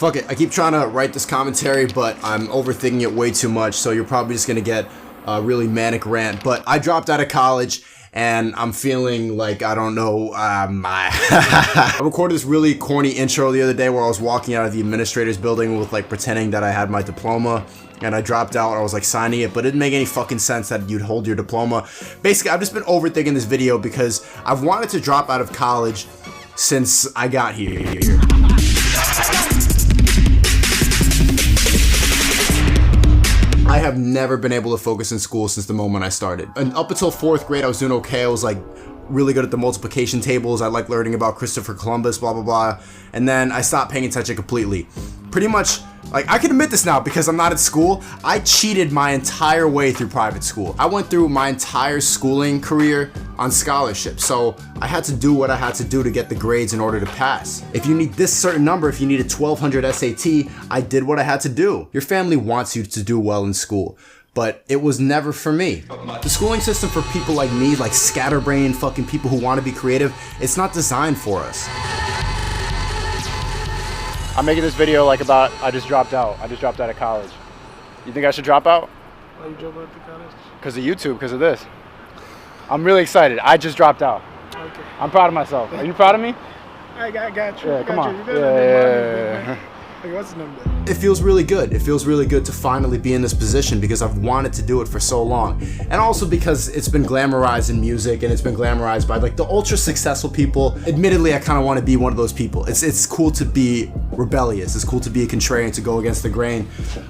Fuck it, I keep trying to write this commentary, but I'm overthinking it way too much, so you're probably just gonna get a really manic rant. But I dropped out of college, and I'm feeling like, I don't know, I recorded this really corny intro the other day where I was walking out of the administrator's building with like pretending that I had my diploma, and I dropped out. I was like signing it, but it didn't make any fucking sense that you'd hold your diploma. Basically, I've just been overthinking this video because I've wanted to drop out of college since I got here. I have never been able to focus in school since the moment I started. And up until 4th grade, I was doing okay. I was like really good at the multiplication tables. I liked learning about Christopher Columbus, blah, blah, blah. And then I stopped paying attention completely. Pretty much, like, I can admit this now because I'm not at school. I cheated my entire way through private school. I went through my entire schooling career on scholarship. So I had to do what I had to do to get the grades in order to pass. If you need this certain number, if you need a 1200 SAT, I did what I had to do. Your family wants you to do well in school, but it was never for me. The schooling system for people like me, like scatterbrain fucking people who want to be creative, it's not designed for us. I'm making this video like about I just dropped out. I just dropped out of college. You think I should drop out? Why you drop out of college? Because of YouTube, because of this. I'm really excited. I just dropped out. Okay. I'm proud of myself. Are you proud of me? I got you. Yeah, come on. Yeah. Okay, what's the number? It feels really good. It feels really good to finally be in this position because I've wanted to do it for so long. And also because it's been glamorized in music and it's been glamorized by like the ultra successful people. Admittedly, I kind of want to be one of those people. It's cool to be rebellious. It's cool to be a contrarian, to go against the grain.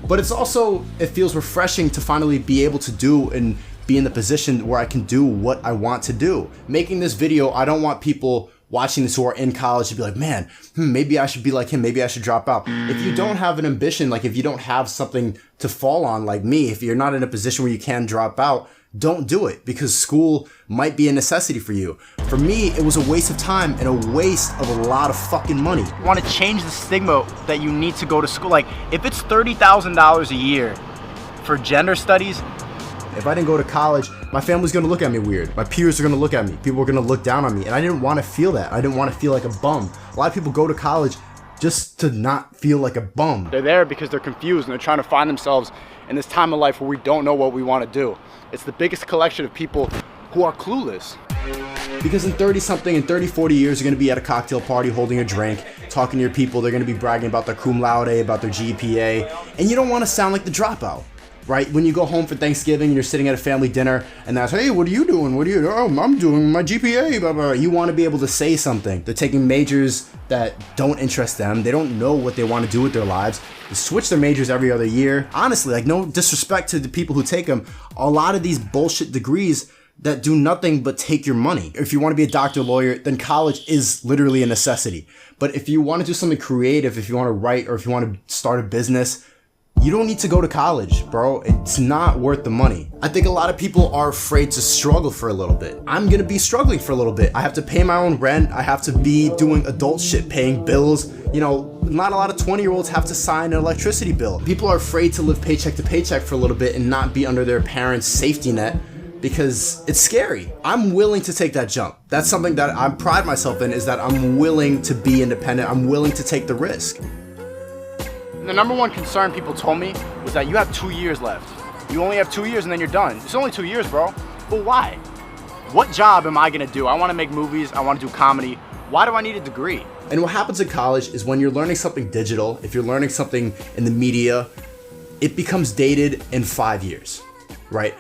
But it's also, it feels refreshing to finally be able to do and be in the position where I can do what I want to do. Making this video, I don't want people watching this who are in college to be like, man, maybe I should be like him, maybe I should drop out. If you don't have an ambition, like if you don't have something to fall on like me, if you're not in a position where you can drop out, don't do it because school might be a necessity for you. For me, it was a waste of time and a waste of a lot of fucking money. I want to change the stigma that you need to go to school. Like if it's $30,000 a year for gender studies, if I didn't go to college, my family's gonna look at me weird. My peers are gonna look at me. People are gonna look down on me. And I didn't want to feel that. I didn't want to feel like a bum. A lot of people go to college just to not feel like a bum. They're there because they're confused and they're trying to find themselves in this time of life where we don't know what we want to do. It's the biggest collection of people who are clueless. Because in 30-something and 30, 40 years, you're gonna be at a cocktail party holding a drink, talking to your people. They're gonna be bragging about their cum laude, about their GPA. And you don't want to sound like the dropout. Right? When you go home for Thanksgiving and you're sitting at a family dinner and that's, hey, what are you doing? What are you doing? Oh, I'm doing my GPA, blah, blah. You want to be able to say something. They're taking majors that don't interest them. They don't know what they want to do with their lives. They switch their majors every other year. Honestly, like no disrespect to the people who take them, a lot of these bullshit degrees that do nothing but take your money. If you want to be a doctor, lawyer, then college is literally a necessity. But if you want to do something creative, if you want to write, or if you want to start a business, you don't need to go to college, bro. It's not worth the money. I think a lot of people are afraid to struggle for a little bit. I'm gonna be struggling for a little bit. I have to pay my own rent. I have to be doing adult shit, paying bills. You know, not a lot of 20-year-olds have to sign an electricity bill. People are afraid to live paycheck to paycheck for a little bit and not be under their parents' safety net because it's scary. I'm willing to take that jump. That's something that I pride myself in, is that I'm willing to be independent. I'm willing to take the risk. The number one concern people told me was that you have 2 years left. You only have 2 years and then you're done. It's only 2 years, bro. But why? What job am I gonna do? I wanna make movies, I wanna do comedy. Why do I need a degree? And what happens in college is when you're learning something digital, if you're learning something in the media, it becomes dated in 5 years, right?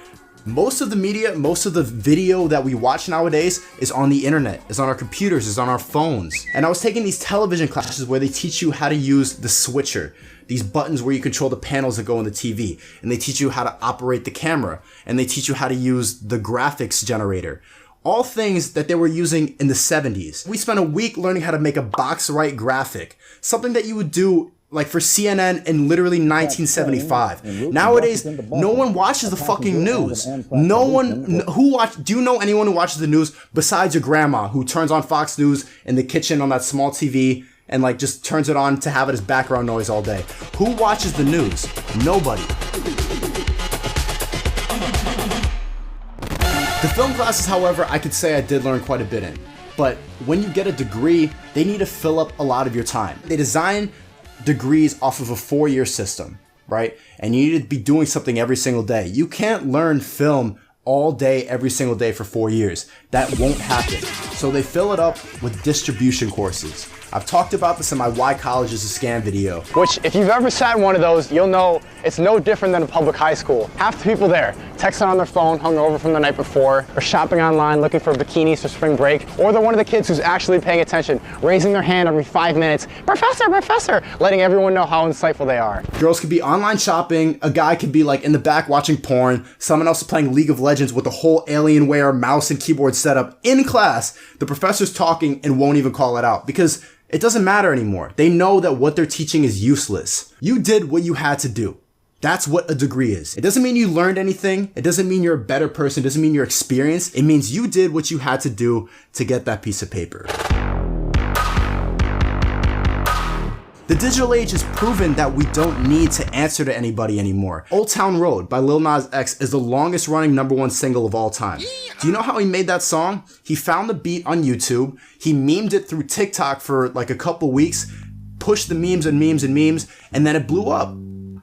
Most of the media, most of the video that we watch nowadays is on the internet, is on our computers, is on our phones. And I was taking these television classes where they teach you how to use the switcher, these buttons where you control the panels that go on the TV, and they teach you how to operate the camera, and they teach you how to use the graphics generator. All things that they were using in the 70s. We spent a week learning how to make a box right graphic, something that you would do like for CNN in literally 1975. Nowadays, no one watches the fucking news. No one, do you know anyone who watches the news besides your grandma who turns on Fox News in the kitchen on that small TV and like just turns it on to have it as background noise all day? Who watches the news? Nobody. The film classes, however, I could say I did learn quite a bit in. But when you get a degree, they need to fill up a lot of your time. They design degrees off of a 4-year system, right? And you need to be doing something every single day. You can't learn film all day, every single day for 4 years. That won't happen. So they fill it up with distribution courses. I've talked about this in my Why College is a Scam video. Which, if you've ever sat in one of those, you'll know it's no different than a public high school. Half the people there, texting on their phone, hungover from the night before, or shopping online looking for bikinis for spring break, or they're one of the kids who's actually paying attention, raising their hand every 5 minutes, "Professor, professor," letting everyone know how insightful they are. Girls could be online shopping, a guy could be like in the back watching porn, someone else is playing League of Legends with a whole Alienware mouse and keyboard setup in class. The professor's talking and won't even call it out because it doesn't matter anymore. They know that what they're teaching is useless. You did what you had to do. That's what a degree is. It doesn't mean you learned anything. It doesn't mean you're a better person. It doesn't mean you're experienced. It means you did what you had to do to get that piece of paper. The digital age has proven that we don't need to answer to anybody anymore. Old Town Road by Lil Nas X is the longest running #1 single of all time. Do you know how he made that song? He found the beat on YouTube, he memed it through TikTok for like a couple weeks, pushed the memes and memes and memes, and then it blew up.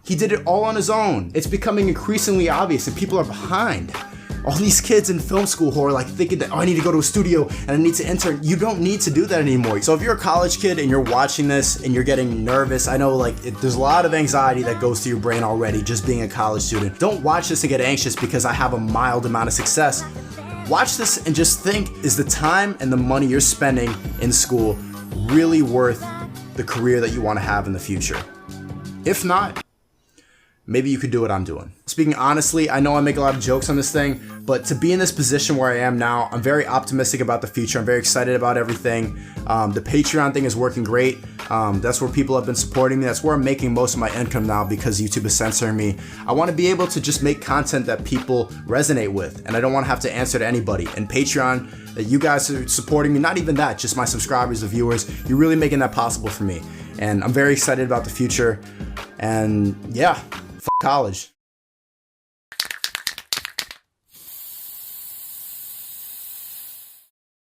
He did it all on his own. It's becoming increasingly obvious that people are behind. All these kids in film school who are like thinking that, oh, I need to go to a studio and I need to intern. You don't need to do that anymore. So if you're a college kid and you're watching this and you're getting nervous, I know there's a lot of anxiety that goes through your brain already just being a college student. Don't watch this and get anxious because I have a mild amount of success. Watch this and just think, is the time and the money you're spending in school really worth the career that you want to have in the future? If not, maybe you could do what I'm doing. Speaking honestly, I know I make a lot of jokes on this thing, but to be in this position where I am now, I'm very optimistic about the future. I'm very excited about everything. The Patreon thing is working great. That's where people have been supporting me. That's where I'm making most of my income now because YouTube is censoring me. I want to be able to just make content that people resonate with, and I don't want to have to answer to anybody. And Patreon, that you guys are supporting me, not even that, just my subscribers, the viewers, you're really making that possible for me. And I'm very excited about the future. And yeah, f*** college.